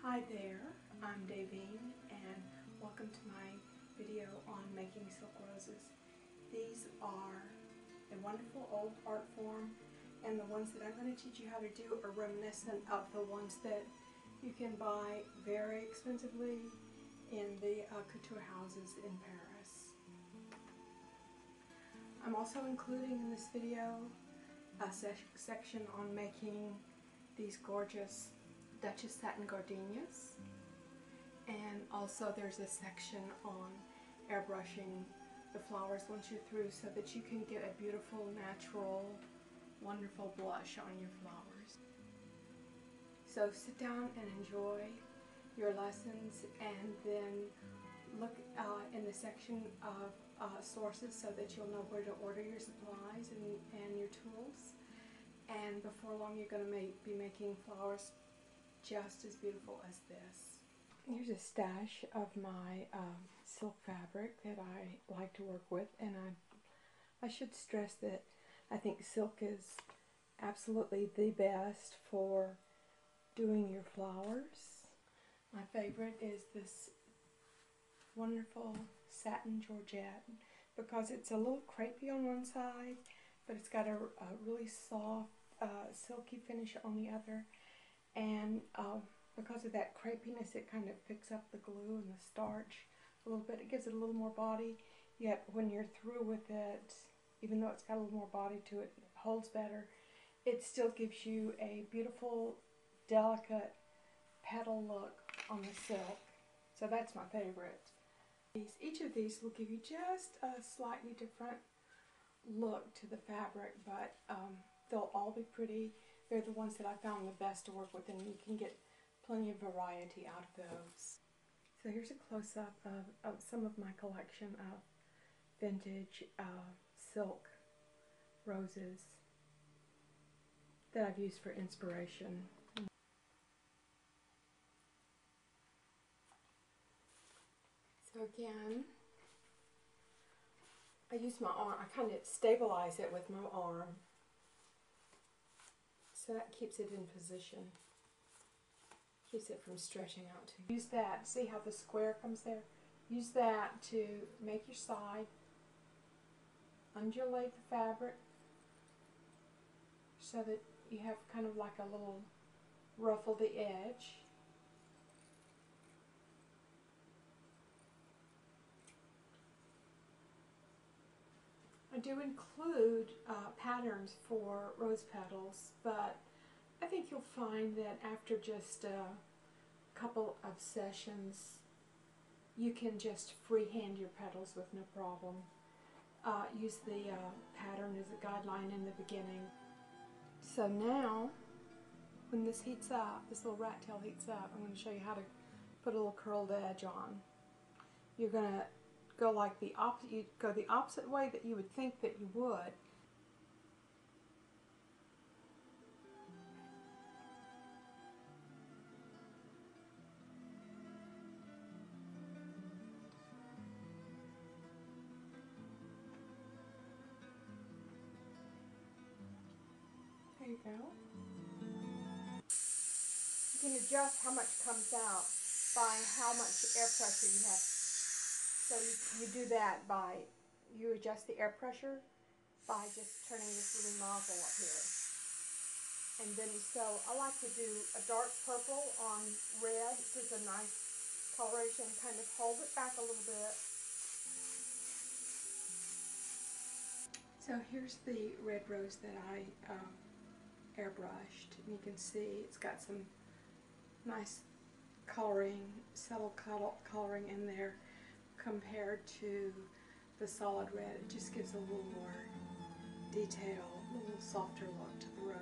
Hi there, I'm Davine and welcome to my video on making silk roses. These are a wonderful old art form, and the ones that I'm going to teach you how to do are reminiscent of the ones that you can buy very expensively in the couture houses in Paris. I'm also including in this video a section on making these gorgeous Duchess satin gardenias, and also there's a section on airbrushing the flowers once you're through so that you can get a beautiful, natural, wonderful blush on your flowers. So sit down and enjoy your lessons, and then look in the section of sources so that you'll know where to order your supplies and your tools. And before long you're going to be making flowers just as beautiful as this. Here's a stash of my silk fabric that I like to work with, and I should stress that I think silk is absolutely the best for doing your flowers. My favorite is this wonderful satin georgette because it's a little crepey on one side, but it's got a really soft silky finish on the other. And because of that crepiness, it kind of picks up the glue and the starch a little bit. It gives it a little more body, yet when you're through with it, even though it's got a little more body to it, it holds better, it still gives you a beautiful, delicate petal look on the silk. So that's my favorite. Each of these will give you just a slightly different look to the fabric, but they'll all be pretty. They're the ones that I found the best to work with, and you can get plenty of variety out of those. So here's a close-up of some of my collection of vintage silk roses that I've used for inspiration. So again, I use my arm, I kind of stabilize it with my arm, so that keeps it in position, keeps it from stretching out too. Use that, see how the square comes there? Use that to make your side, undulate the fabric so that you have kind of like a little ruffle the edge. I do include patterns for rose petals, but I think you'll find that after just a couple of sessions you can just freehand your petals with no problem. Use the pattern as a guideline in the beginning. So now when this heats up, this little rat tail heats up, I'm going to show you how to put a little curled edge on. You're going to go like the opposite. You go the opposite way that you would think that you would. There you go. You can adjust how much comes out by how much air pressure you have. So you do that by, you adjust the air pressure by just turning this little nozzle up here. And then, so I like to do a dark purple on red. It gives a nice coloration, kind of hold it back a little bit. So here's the red rose that I airbrushed. And you can see it's got some nice coloring, subtle coloring in there compared to the solid red. It just gives a little more detail, a little softer look to the rose.